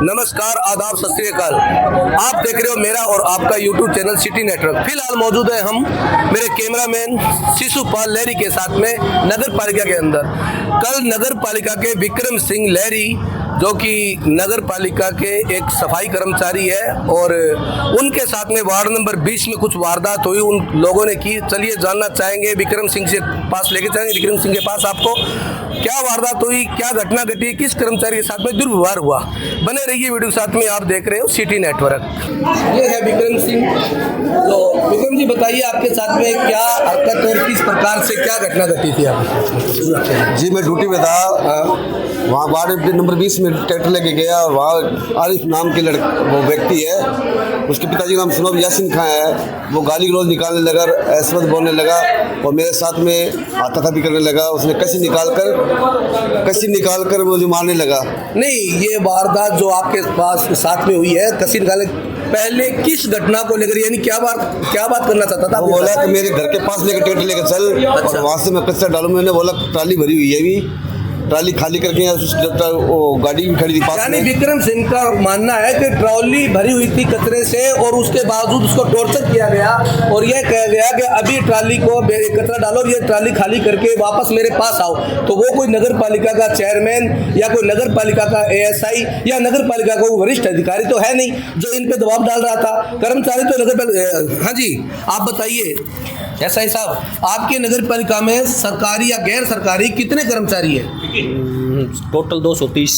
नमस्कार, आदाब, सत श्री अकाल। आप देख रहे हो मेरा और आपका यूट्यूब चैनल सिटी नेटवर्क। फिलहाल मौजूद है हम मेरे कैमरामैन शिशुपाल लहरी के साथ में नगर पालिका के अंदर। कल नगर पालिका के विक्रम सिंह लहरी जो कि नगर पालिका के एक सफाई कर्मचारी है और उनके साथ में वार्ड नंबर 20 में कुछ वारदात हुई, उन लोगों ने की। चलिए जानना चाहेंगे, विक्रम सिंह से पास लेके चलेंगे। विक्रम सिंह के पास आपको क्या वारदात हुई, क्या घटना घटी, किस कर्मचारी के साथ में दुर्व्यवहार हुआ। बने रहिए वीडियो के साथ में, आप देख रहे हो सिटी नेटवर्क। ये है विक्रम सिंह। तो विक्रम जी बताइए, आपके साथ में क्या हरकत और किस प्रकार से क्या घटना घटी थी आप? जी मैं ड्यूटी में था, वहाँ वार्ड नंबर 20 में ट्रैक्टर लेके गया और वहाँ आरिफ नाम के वो व्यक्ति है, उसके पिताजी का नाम सुनोब यासीन खां है। वो गाली गलौज निकालने लगा, ऐसवत बोलने लगा और मेरे साथ में हाथापाई भी करने लगा। उसने कसी निकाल कर मुझे मारने लगा। नहीं, ये वारदात जो आपके पास साथ में हुई है, कसी निकालने पहले किस घटना को लेकर, यानी क्या बात करना चाहता था? वो बोला कि मेरे घर के पास लेकर ट्रैक्टर लेकर चल। अच्छा। और वहाँ से मैं कचरा डालूं। मैंने बोला ट्राली भरी हुई है, अभी ट्राली खाली करके वो गाड़ी भी खड़ी थी पास यानी में। विक्रम सिंह का मानना है कि ट्रॉली भरी हुई थी कचरे से और उसके बावजूद उसको टॉर्चर किया गया और यह कहा गया कि अभी ट्राली को कचरा डालो, ये ट्राली खाली करके वापस मेरे पास आओ। तो वो कोई नगर पालिका का चेयरमैन या कोई नगर पालिका का एएसआई या नगर पालिका का वरिष्ठ अधिकारी तो है नहीं जो इन पे दबाव डाल रहा था। कर्मचारी तो नगर। हाँ जी, आप बताइए एसआई साहब, आपके नगर पालिका में सरकारी या गैर सरकारी कितने कर्मचारी है? टोटल 230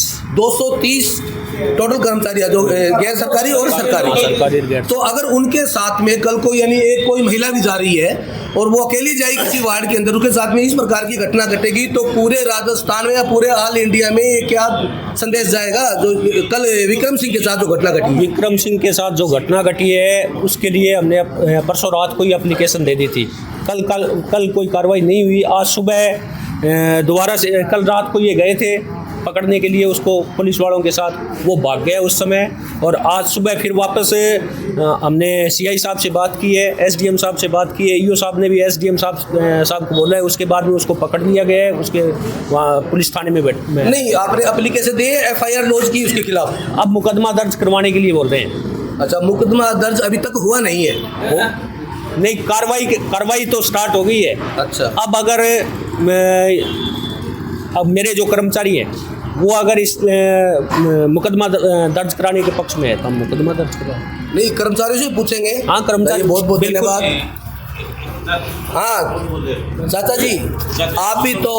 टोटल कर्मचारी है, जो गैर सरकारी और सरकारी। तो अगर उनके साथ में कल को यानी एक कोई महिला भी जा रही है और वो अकेली जाएगी किसी वार्ड के अंदर, उसके साथ में इस प्रकार की घटना घटेगी, तो पूरे राजस्थान में या पूरे ऑल इंडिया में ये क्या संदेश जाएगा? जो कल विक्रम सिंह के साथ जो घटना घटी, विक्रम सिंह के साथ जो घटना घटी है उसके लिए हमने परसों रात को ही एप्लीकेशन दे दी थी। कल कोई कार्रवाई नहीं हुई। आज सुबह दोबारा से, कल रात को ये गए थे पकड़ने के लिए उसको पुलिस वालों के साथ, वो भाग गया उस समय। और आज सुबह फिर वापस हमने सीआई साहब से बात की है, एसडीएम साहब से बात की है, ईओ साहब ने भी एसडीएम साहब को बोला है। उसके बाद में उसको पकड़ लिया गया है, उसके वहाँ पुलिस थाने में नहीं, आपने एप्लीकेशन दी है, एफआईआर लॉन्च की उसके खिलाफ? अब मुकदमा दर्ज करवाने के लिए बोल रहे हैं। अच्छा, मुकदमा दर्ज अभी तक हुआ नहीं है? नहीं, कार्रवाई तो स्टार्ट हो गई है। अच्छा। अब अगर अब मेरे जो कर्मचारी हैं वो अगर इस मुकदमा दर्ज कराने के पक्ष में है तो हम मुकदमा दर्ज करवा। नहीं, कर्मचारियों से पूछेंगे। हाँ, कर्मचारी, बहुत धन्यवाद। हाँ चाचा जी, आप भी तो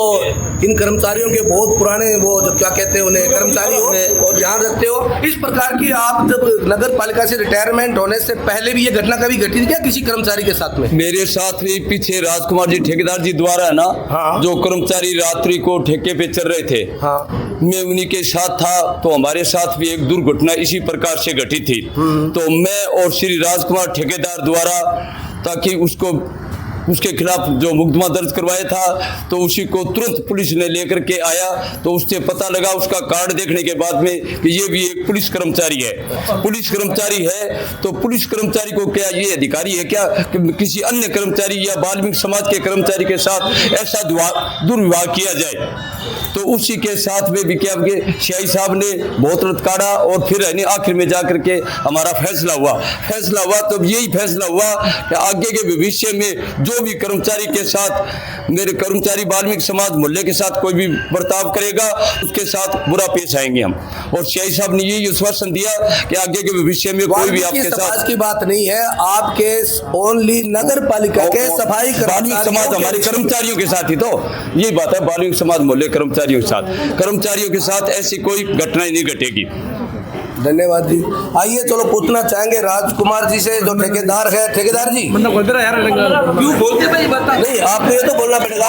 इन कर्मचारियों के बहुत पुराने वो जो क्या कहते हैं उन्हें कर्मचारी हो और ध्यान रखते हो। इस प्रकार की आप जब नगर पालिका से रिटायरमेंट होने से पहले भी ये घटना कभी घटी थी क्या किसी कर्मचारी के साथ में? मेरे साथ भी पीछे राजकुमार जी ठेकेदार जी द्वारा है ना। हाँ। जो कर्मचारी रात्रि को ठेके पे चल रहे थे। हाँ। मैं उन्हीं के साथ था, तो हमारे साथ भी एक दुर्घटना इसी प्रकार से घटी थी। तो मैं और श्री राजकुमार ठेकेदार द्वारा ताकि उसके खिलाफ जो मुकदमा दर्ज करवाया था, तो उसी को तुरंत पुलिस ने लेकर के आया। तो उससे पता लगा उसका कार्ड देखने के बाद में कि ये भी एक पुलिस कर्मचारी है। पुलिस कर्मचारी है तो पुलिस कर्मचारी को क्या ये अधिकारी है क्या कि किसी अन्य कर्मचारी या वाल्मीकि समाज के कर्मचारी के साथ ऐसा दुर्व्यवहार किया जाए? तो उसी के साथ में भी क्या सीआई साहब ने बहुत रत्कारा और फिर आखिर में जाकर के हमारा फैसला हुआ। तो यही फैसला हुआ कि आगे के भविष्य में जो भी कर्मचारी के साथ, मेरे कर्मचारी वाल्मीकि समाज मोहल्ले के साथ कोई भी बर्ताव करेगा उसके साथ बुरा पेश आएंगे हम। और सीआई साहब ने यही आश्वासन दिया कि आगे के भविष्य में कोई भी आपके साथ की बात नहीं है, आपके ओनली नगर पालिका के सफाई वाल्मीकि समाज हमारे कर्मचारियों के साथ ही, तो यही बात है, वाल्मीकि समाज मोहल्ले कर्मचारियों के साथ ऐसी कोई घटना नहीं घटेगी। धन्यवाद जी। आइए चलो पूछना चाहेंगे राजकुमार जी से जो ठेकेदार है। ठेकेदार जी क्यों बोलते भाई, बता नहीं, आपने ये तो बोलना पड़ेगा।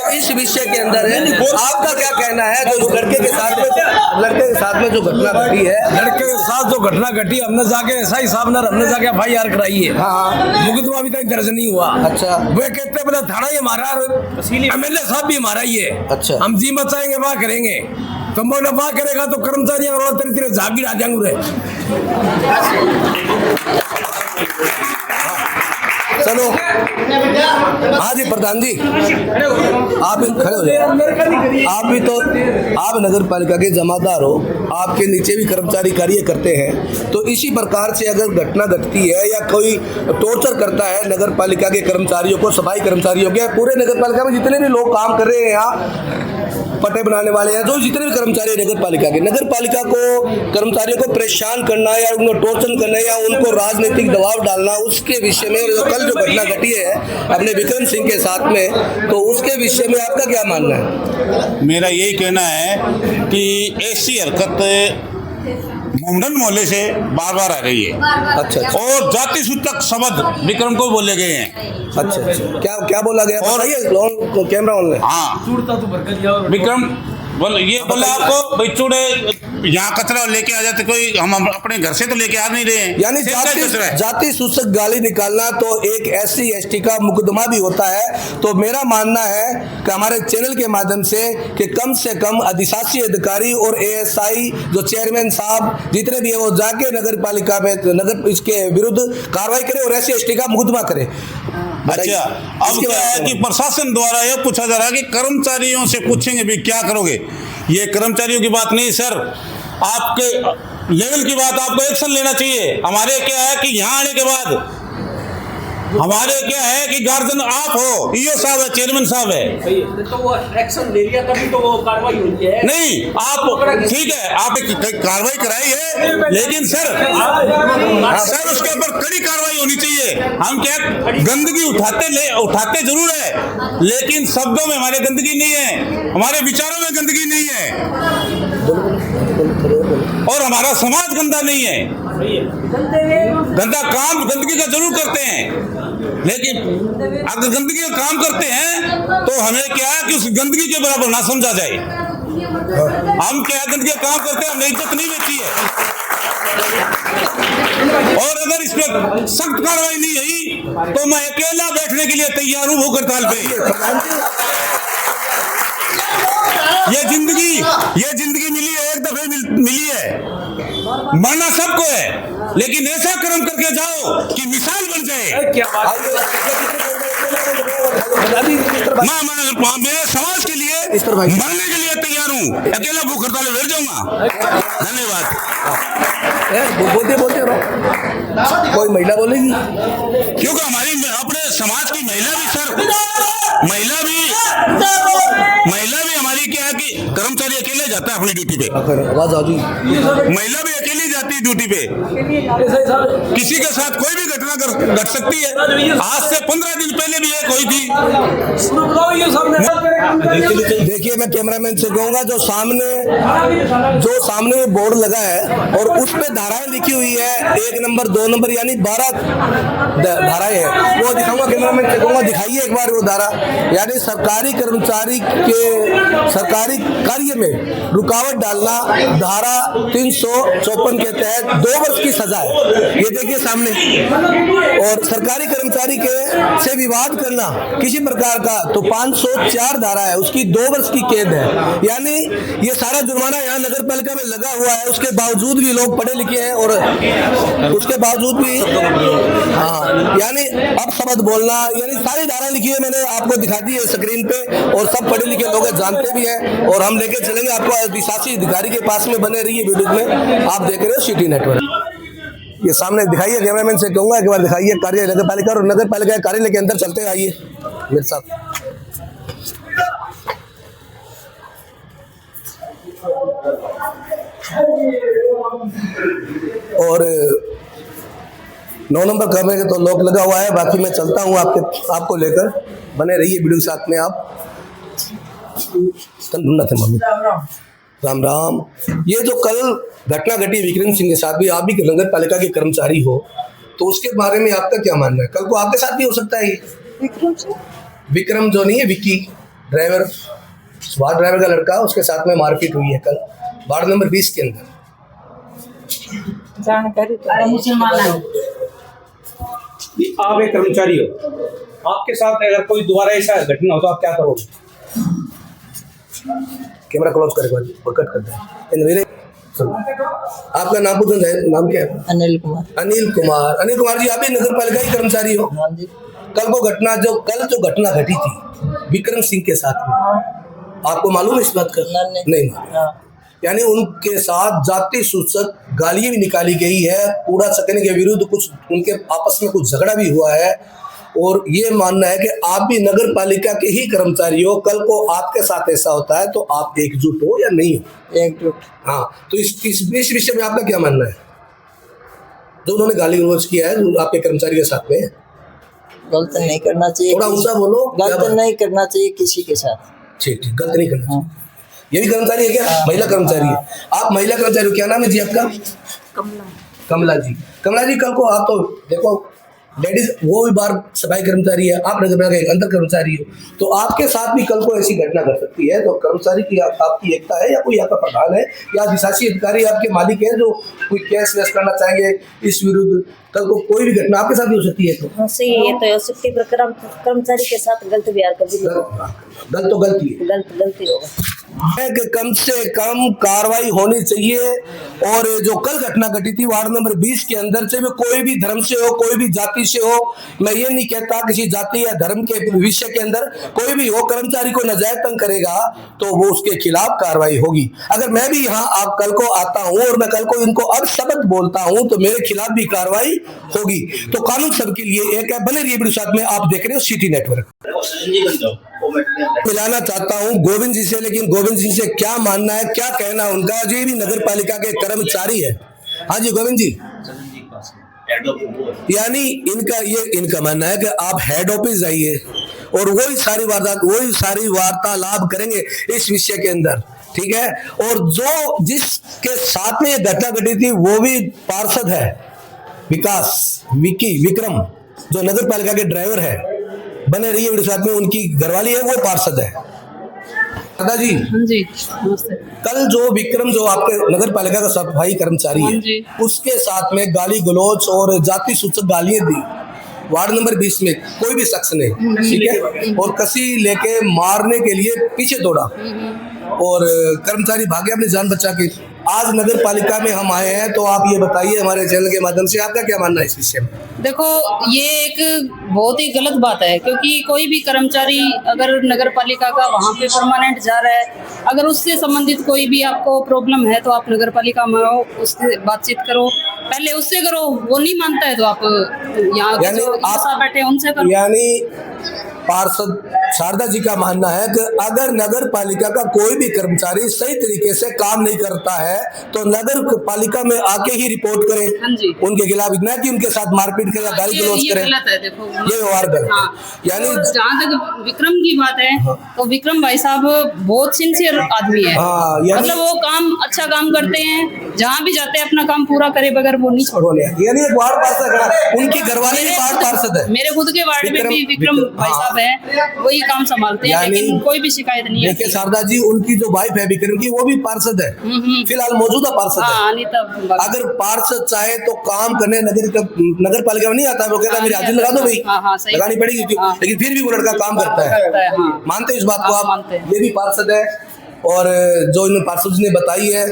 इस विषय के अंदर है, आपका क्या कहना है जो लड़के के साथ में जो घटना घटी है? लड़के के साथ जो घटना घटी, हमने जाके एसआई साहब ने हमने जाके एफआईआर कराई है। हाँ। मुकदमा अभी तक दर्ज नहीं हुआ। अच्छा। वे कहते हैं थाना ही हमारा, एमएलए साहब भी हमारा ही है। अच्छा। हम जी मचाएंगे वहाँ करेंगे, तो बोला वहाँ करेगा तो कर्मचारी तेरे जागीर आ जाएंगे। चलो हाँ जी प्रधान जी, आप भी खड़े हो जाए। आप भी तो, आप नगर पालिका के जमादार हो, आपके नीचे भी कर्मचारी कार्य करते हैं, तो इसी प्रकार से अगर घटना घटती है या कोई टॉर्चर करता है नगर पालिका के कर्मचारियों को, सफाई कर्मचारियों के, पूरे नगर पालिका में जितने भी लोग काम कर रहे हैं यहाँ, पट्टे बनाने वाले हैं, जो जितने भी कर्मचारी नगर पालिका को कर्मचारियों को परेशान करना या उनको टॉर्चर करना या उनको राजनीतिक दबाव डालना, उसके विषय में जो कल जो घटना घटी है अपने विक्रम सिंह के साथ में, तो उसके विषय में आपका क्या मानना है? मेरा यही कहना है कि ऐसी हरकत मोमडन मोहल्ले से बार बार आ रही है। अच्छा। और जाति सूचक शब्द विक्रम को बोले गए हैं। अच्छा, क्या क्या बोला गया और कैमरा ऑन है? हाँ, विक्रम ये बोला आपको भाई चूड़े यहाँ कचरा लेके आ जाते, कोई हम अपने घर से तो लेके आ नहीं रहे हैं, यानी जाति सूचक गाली निकालना तो एक SC/ST का मुकदमा भी होता है। तो मेरा मानना है कि हमारे चैनल के माध्यम से कम अधिशासी अधिकारी और ASI जो चेयरमैन साहब जितने भी है वो जाके नगर पालिका में नगर इसके विरुद्ध कार्रवाई करे और SC/ST का मुकदमा करे। अच्छा, अब क्या है कि प्रशासन द्वारा यह पूछा जा रहा है कि कर्मचारियों से पूछेंगे भी क्या करोगे। ये कर्मचारियों की बात नहीं सर, आपके लेवल की बात, आपको एक्शन लेना चाहिए। हमारे क्या है कि यहाँ आने के बाद हमारे क्या है कि गार्जियन आप हो, ईओ साहब है, चेयरमैन साहब है, तो वो एक्शन ले लिया तभी तो वो कार्रवाई हुई है। नहीं आप ठीक है, आप एक कार्रवाई कराई है, लेकिन सर उसके ऊपर कड़ी कार्रवाई होनी चाहिए। हम क्या गंदगी उठाते जरूर है, लेकिन शब्दों में हमारे गंदगी नहीं है, हमारे विचारों में गंदगी नहीं है और हमारा समाज गंदा नहीं है। गंदा काम गंदगी का जरूर करते हैं, लेकिन अगर गंदगी का काम करते हैं तो हमें क्या है कि उस गंदगी के बराबर ना समझा जाए। हम क्या गंदगी का काम करते हैं, हमने इज्जत नहीं बेची है। और अगर इस पर सख्त कार्रवाई नहीं हुई तो मैं अकेला बैठने के लिए तैयार हूं भूख हड़ताल पे। ये जिंदगी मिली है, एक दफे मिली है, मरना सबको है, लेकिन ऐसा कर्म करके जाओ कि मिसाल बन जाए। मैं मेरे समाज के लिए मरने के लिए तैयार हूँ, अकेला भूख हड़ताल में बैठ जाऊंगा। धन्यवाद। बोलते रहो, कोई महिला बोलेगी, क्योंकि हमारी अपने समाज की महिला भी हमारी क्या है कि कर्मचारी अकेले जाता है अपनी ड्यूटी पे, आवाज आ रही, महिला भी अकेली जाती है ड्यूटी पे, किसी के साथ कोई भी घटना घट सकती है। आज से 15 दिन पहले भी एक हुई थी। देखिए मैं कैमरामैन से कहूंगा जो सामने बोर्ड लगा है और उस पे धाराएं लिखी हुई है, 1 नंबर 2 नंबर यानी 12 धाराएं हैं, वो दिखाऊंगा। कैमरामैन से कहूंगा दिखाइए एक बार वो धारा, यानी सरकारी कर्मचारी के सरकारी कार्य में रुकावट डालना, धारा 354 के तहत 2 वर्ष की सजा है। ये देखिए सामने, और सरकारी कर्मचारी के से विवाद करना किसी प्रकार का तो 504 धारा है, उसकी 2 वर्ष की कैद है। यानी ये सारा जुर्माना यहाँ नगर पालिका में लगा हुआ है, उसके बावजूद भी लोग पढ़े लिखे हैं और उसके बावजूद भी हाँ, यानी अब शब्द बोलना, यानी सारी धारा लिखी है, मैंने आपको दिखा दी है स्क्रीन पे, और सब पढ़े लिखे लोग जानते भी हैं, और हम लेके चलेंगे आपको अधिशासी अधिकारी के पास में। बने रहिए वीडियो में, आप देख रहे हो सिटी नेटवर्क। ये सामने दिखाइए, कैमरामैन से कहूंगा एक बार दिखाइए कार्य नगर पालिका, और नगर पालिका कार्यालय के अंदर चलते आइए मेरे साथ। और 9 नंबर करने के तो लॉक लगा हुआ है, बाकी मैं चलता हूँ आपको लेकर, बने रहिए वीडियो के साथ में। आप ढूंढना थे मम्मी, राम राम। ये जो कल घटना घटी विक्रम सिंह के साथ भी, आप भी नगर पालिका के कर्मचारी हो, तो उसके बारे में आपका क्या मानना है? कल को आपके साथ भी हो सकता है ये विक्रम जो नहीं है, विक्की ड्राइवर, वार्ड ड्राइवर का लड़का, उसके साथ में मारपीट हुई है कल वार्ड नंबर 20 के अंदर। जानकारी आप एक कर्मचारी हो, आपके साथ अगर कोई दोबारा ऐसा घटना हो तो आप क्या करोगे? कैमरा क्लोज कर कट कर दे। आपका नाम क्या है? अनिल कुमार। अनिल कुमार जी, आप भी नगर पालिका के कर्मचारी हो? कल जो घटना घटी थी विक्रम सिंह के साथ में, आपको मालूम है इस बात का? नहीं मालूम। यानी उनके साथ जाति सूचक गालियां भी निकाली गई है, कूड़ा सकने के विरुद्ध कुछ उनके आपस में कुछ झगड़ा भी हुआ है। और ये मानना है कि आप भी नगर पालिका के ही कर्मचारी हो, कल को आपके साथ ऐसा होता है तो आप एकजुट हो या नहीं हो? एकजुट। हाँ, तो इस विषय में आपका क्या मानना है? जो उन्होंने गाली गलौज किया है जो आपके कर्मचारी के साथ में, गलत नहीं करना चाहिए, थोड़ा ऊंचा बोलो। गलत नहीं करना चाहिए किसी के साथ। ठीक, गलत नहीं करना चाहिए। ये भी कर्मचारी है क्या? महिला कर्मचारी है। आप महिला कर्मचारी हो, क्या नाम है जी आपका? कमला जी। कमला जी, कल को आप तो देखो लेडीज वो भी बार सफाई कर्मचारी है, आप नगर पालिका के अंदर कर्मचारी हो, तो आपके साथ भी कल को ऐसी घटना कर सकती है। तो कर्मचारी की आपकी एकता है या कोई आपका प्रधान है या अधिशासी अधिकारी आपके मालिक है जो कोई केस वेस करना चाहेंगे इस विरुद्ध, कल को कोई भी घटना आपके साथ भी हो सकती है? तो सही है, तो हो सकती है, पर कर्मचारी के साथ गलत व्यवहार कभी नहीं होगा। गलत तो गलती है, गलती होगा है कि कम से कम कार्रवाई होनी चाहिए। और जो कल घटना घटी थी वार्ड नंबर 20 के अंदर, से कोई भी धर्म से हो, कोई भी जाति से हो, मैं ये नहीं कहता किसी जाति या धर्म के विषय के अंदर कोई भी हो, कर्मचारी को नाजायज तंग करेगा तो वो उसके खिलाफ कार्रवाई होगी। अगर मैं भी यहाँ आप कल को आता हूँ और मैं कल को इनको अब शब्द बोलता हूँ तो मेरे खिलाफ भी कार्रवाई होगी। तो कानून सबके लिए एक है। बने रहिए मेरे साथ में, आप देख रहे हो सिटी नेटवर्क। मिलाना चाहता हूं गोविंद जी से, लेकिन गोविंद जी से क्या मानना है, क्या कहना है उनका? जी भी नगर पालिका के कर्मचारी है। हाँ जी गोविंद जी, यानी इनका मानना है कि आप हेड ऑफिस जाइए और वही सारी वार्तालाप करेंगे इस विषय के अंदर, ठीक है? और जो जिसके साथ में ये घटना घटी थी वो भी पार्षद है, विक्रम, जो नगर पालिका के ड्राइवर है। बने रहिए मेरे साथ में, उनकी घरवाली है वो पार्षद है। दादाजी जी नमस्ते। कल जो विक्रम जो आपके नगर पालिका का सफाई कर्मचारी है, उसके साथ में गाली गलौज और जाति सूचक गालियां दी वार्ड नंबर 20 में कोई भी शख्स ने, ठीक है, और कसी लेके मारने के लिए पीछे दौड़ा और कर्मचारी भागे अपनी जान बचा के। आज नगर पालिका में हम आए हैं, तो आप ये बताइए हमारे चैनल के माध्यम से आपका क्या मानना है इस विषय में? देखो, ये एक बहुत ही गलत बात है, क्योंकि कोई भी कर्मचारी अगर नगर पालिका का वहाँ पे परमानेंट जा रहा है, अगर उससे संबंधित कोई भी आपको प्रॉब्लम है तो आप नगर पालिका में आओ, उससे बातचीत करो, पहले उससे करो। वो नहीं मानता है तो आप यहाँ बैठे उनसे करो। यानी पार्षद शारदा जी का मानना है कि अगर नगर पालिका का कोई भी कर्मचारी सही तरीके से काम नहीं करता है तो नगर पालिका में आके ही रिपोर्ट करें उनके खिलाफ, इतना कि उनके साथ मारपीट करें या गाली गलौज करें, ये व्यवहार करें। यानी जहाँ तक विक्रम की बात है, तो विक्रम भाई साहब बहुत सिंसियर आदमी है। मतलब वो अच्छा काम करते हैं, जहाँ भी जाते हैं अपना काम पूरा करे बगैर वो नहीं छोड़ते। यानी एक वार्ड पार्षद, उनकी घरवाली भी वार्ड पार्षद है। मेरे खुद के वार्ड में भी विक्रम भाई साहब है, वही काम संभालते हैं, लेकिन कोई भी शिकायत नहीं है। देखिए शारदा जी, उनकी जो वाइफ है विक्रम की, वो भी पार्षद है, फिलहाल मौजूदा पार्षद है। अगर पार्षद चाहे तो काम करने नगर पालिका में नहीं आता, वो कहता है मेरी हाजिरी लगा दो भाई, लगानी पड़ेगी, लेकिन फिर भी वो लड़का काम करता है। मानते हैं इस बात को आप? ये भी पार्षद है। और जो इन्होंने पार्षद ने बताई है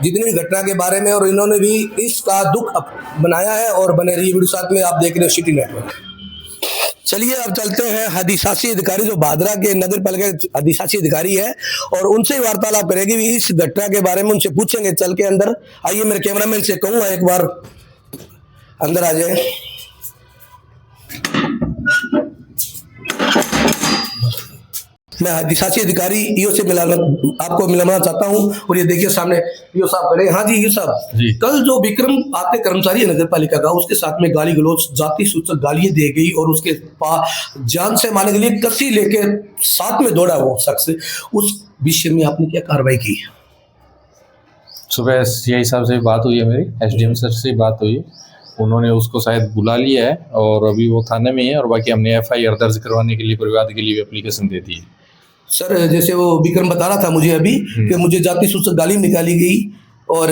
जितनी भी घटना के बारे में, और इन्होंने भी इसका दुख बनाया है। और बने रहिए वीडियो साथ में, आप देख रहे हो सिटी नेटवर्क। चलिए अब चलते हैं अधिशासी अधिकारी जो भादरा के नगर पालिका के अधिशासी अधिकारी है, और उनसे वार्तालाप करेंगे भी इस घटना के बारे में, उनसे पूछेंगे चल के अंदर। आइए, मेरे कैमरामैन से कहूंगा एक बार अंदर आ जाए। मैं अधिशासी अधिकारी ईओ से आपको मिलाना चाहता हूं। और ये देखिए सामने ईओ साहब खड़े। हाँ जी ईओ साहब, कल जो विक्रम आपके कर्मचारी है नगर पालिका का, उसके साथ में गाली गलौज जाति सूचक गालियां दे गई और उसके जान से मारने के लिए कसी लेके साथ में दौड़ा वो शख्स, उस विषय में आपने क्या कार्रवाई की? सुबह सीआई साहब से बात हुई है, मेरी एसडीएम सर से बात हुई है, उन्होंने उसको शायद बुला लिया है और अभी वो थाने में है। और बाकी हमने एफआईआर दर्ज करवाने के लिए परिवाद के लिए भी एप्लीकेशन दे दी है। सर जैसे वो विक्रम बता रहा था मुझे अभी कि मुझे जाति सूचक गाली निकाली गई और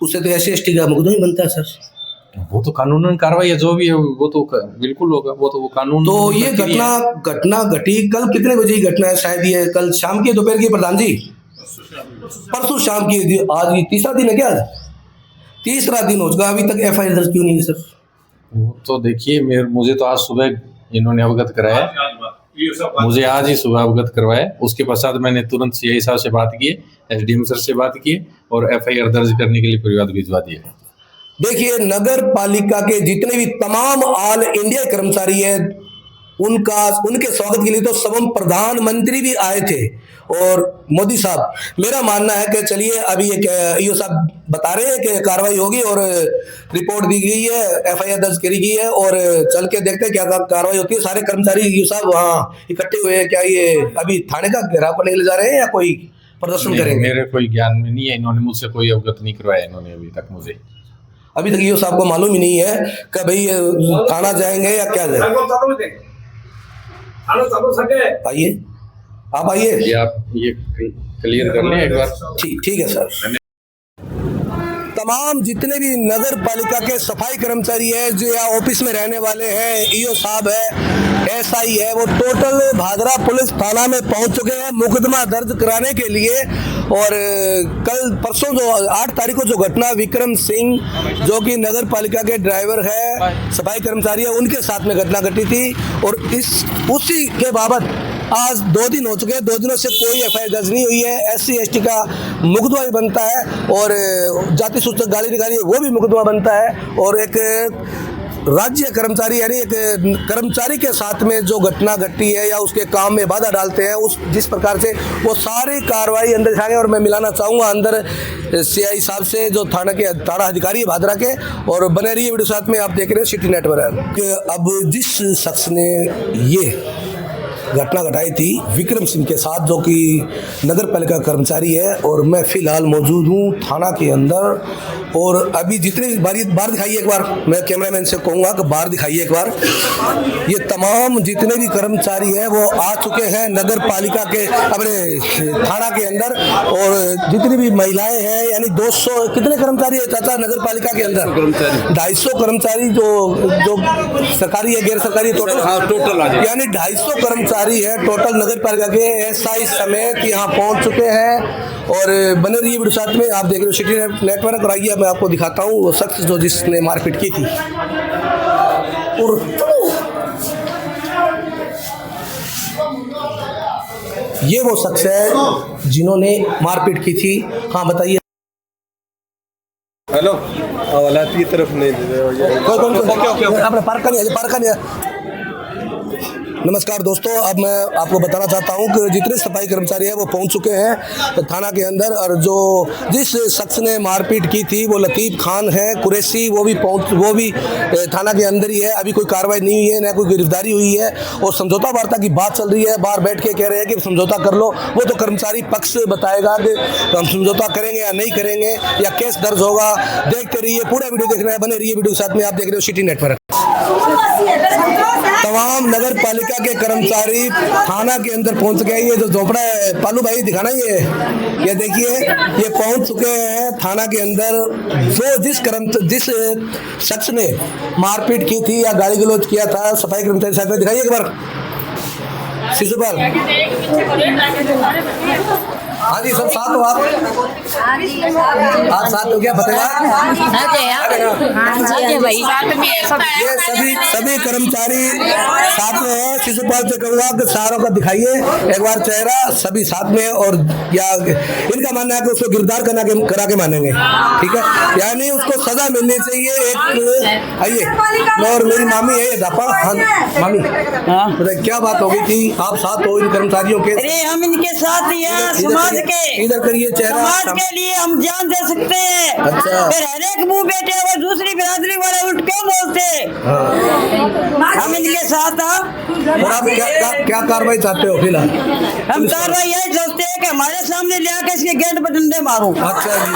उससे तो SC/ST का मुकदमा ही बनता है सर। वो तो कानूनन कार्रवाई है, जो भी है वो तो बिल्कुल होगा, वो तो वो कानून। तो ये घटना घटी कल कितने बजे की घटना है? शायद ये कल शाम की दोपहर की प्रधान जी? परसों शाम की। आज ये तीसरा दिन है क्या? तीसरा दिन हो चुका, अभी तक FIR दर्ज क्यों नहीं है सर? वो तो देखिए, मुझे तो आज सुबह इन्होंने अवगत कराया, मुझे आज ही सुबह अवगत करवाया। उसके पश्चात मैंने तुरंत सीआई साहब से बात की, एसडीएम सर से बात की और एफआईआर दर्ज करने के लिए परिवाद भिजवा दिया। देखिए, नगर पालिका के जितने भी तमाम ऑल इंडिया कर्मचारी हैं, उनके स्वागत के लिए तो स्वयं प्रधानमंत्री भी आए थे और मोदी साहब। मेरा मानना है कि चलिए अभी ईओ साहब बता रहे हैं कि कार्रवाई होगी और रिपोर्ट दी गई है, एफआईआर दर्ज करी गई है और चल के देखते हैं क्या कार्रवाई होती है। सारे कर्मचारी ईओ साहब वहाँ इकट्ठे हुए हैं। क्या ये अभी थाने का घेराव करने के लिए जा रहे हैं या कोई प्रदर्शन करेंगे? मेरे कोई ज्ञान में नहीं है, इन्होंने मुझसे कोई अवगत नहीं करवाया इन्होंने अभी तक मुझे। अभी तक ईओ साहब को मालूम ही नहीं है कि भाई थाना जाएंगे या क्या जाएंगे। आइए, आप आइए, ये आप ये क्लियर कर लें एक बार। ठीक है सर। तमाम जितने भी नगर पालिका के सफाई कर्मचारी है जो या ऑफिस में रहने वाले हैं, ईओ साहब है, एसआई है, वो टोटल भादरा पुलिस थाना में पहुंच चुके हैं मुकदमा दर्ज कराने के लिए। और कल परसों जो 8 तारीख को जो घटना विक्रम सिंह जो कि नगर पालिका के ड्राइवर है, सफाई कर्मचारी है, उनके साथ में घटना घटी थी और उसी के बाबत आज 2 दिन हो चुके हैं। 2 दिनों से कोई एफआईआर दर्ज नहीं हुई है। SC/ST का मुकदमा भी बनता है और जाति सूचक गाली निकाली वो भी मुकदमा बनता है। और एक राज्य कर्मचारी यानी एक कर्मचारी के साथ में जो घटना घटी है या उसके काम में बाधा डालते हैं, उस जिस प्रकार से वो सारी कार्रवाई अंदर दिखाएंगे। और मैं मिलाना चाहूँगा अंदर सीआई साहब से जो थाना अधिकारी है भादरा के। और बने रहिए वीडियो साथ में, आप देख रहे हैं सिटी नेटवर्क। अब जिस शख्स ने ये घटना घटाई थी विक्रम सिंह के साथ जो कि नगर पालिका कर्मचारी है, और मैं फिलहाल मौजूद हूँ थाना के अंदर। और अभी जितने भी बाहर दिखाइए एक बार, मैं कैमरामैन से कहूँगा कि बाहर दिखाइए एक बार। ये तमाम जितने भी कर्मचारी हैं वो आ चुके हैं नगर पालिका के अपने थाना के अंदर। और जितनी भी महिलाएं हैं यानी 200 कितने कर्मचारी है चाचा नगर पालिका के अंदर? 250 कर्मचारी जो सरकारी है, गैर सरकारी टोटल यानी 250 कर्मचारी है टोटल नगर पालिका के एसआई समेत यहाँ पहुँच चुके हैं। और बने रहिए वीडियो साथ में, आप देख रहे हो सिटी नेटवर्क। और आइए मैं आपको दिखाता हूँ वो शख्स जो जिसने मारपीट की थी। और ये वो शख्स है जिन्होंने मारपीट की थी। हाँ बताइए। हेलो, हालात की तरफ नहीं अपने पार्क का नहीं है। नमस्कार दोस्तों, अब मैं आपको बताना चाहता हूं कि जितने सफाई कर्मचारी हैं वो पहुंच चुके हैं थाना के अंदर। और जो जिस शख्स ने मारपीट की थी वो लतीफ़ खान है कुरैशी, वो भी थाना के अंदर ही है। अभी कोई कार्रवाई नहीं हुई है, ना कोई गिरफ्तारी हुई है। और समझौता वार्ता की बात चल रही है, बाहर बैठ के कह रहे हैं कि समझौता कर लो। वो तो कर्मचारी पक्ष बताएगा कि हम समझौता करेंगे या नहीं करेंगे या केस दर्ज होगा। देखते रहिए, पूरा वीडियो देखना है, बने रहिए वीडियो के साथ में। आप देख रहे हो सिटी नेटवर्क। तमाम नगर पालिका के कर्मचारी थाना के अंदर पहुंच गए। ये जो झोपड़ा है पालू भाई दिखाना, ये देखिए, ये पहुंच चुके हैं थाना के अंदर। जो जिस शख्स ने मारपीट की थी या गाली गलौज किया था सफाई कर्मचारी साथ में, दिखाइए एक बार शिशुपाल। हाँ जी, सब साथ हो आप साथ हो गया फतेहबाद। ये सभी कर्मचारी साथ में है। शिशुपाल से कहूँगा कि सारों का दिखाइए एक बार चेहरा, सभी साथ में। और या इनका मानना है कि उसको गिरफ्तार करा के मानेंगे, ठीक है, यानी उसको सजा मिलनी चाहिए। एक आइए, और मेरी मामी है ये दापा। हाँ मामी, बताइए क्या बात हो गई थी? आप साथ हो इन कर्मचारियों के? अरे हम इनके साथ समाज के, इधर करिए चेहरा। समाज के लिए हम जान दे सकते हैं। अच्छा, फिर हर एक मुंह बैठे हुए दूसरी बिरादरी वाले उठ क्यों बोलते? हम इनके साथ हैं। और आप क्या कार्रवाई चाहते हो फिलहाल? हम कार्रवाई यही चाहते हैं कि हमारे सामने ले आके इसके गेट पर डंडे मारो। अच्छा जी,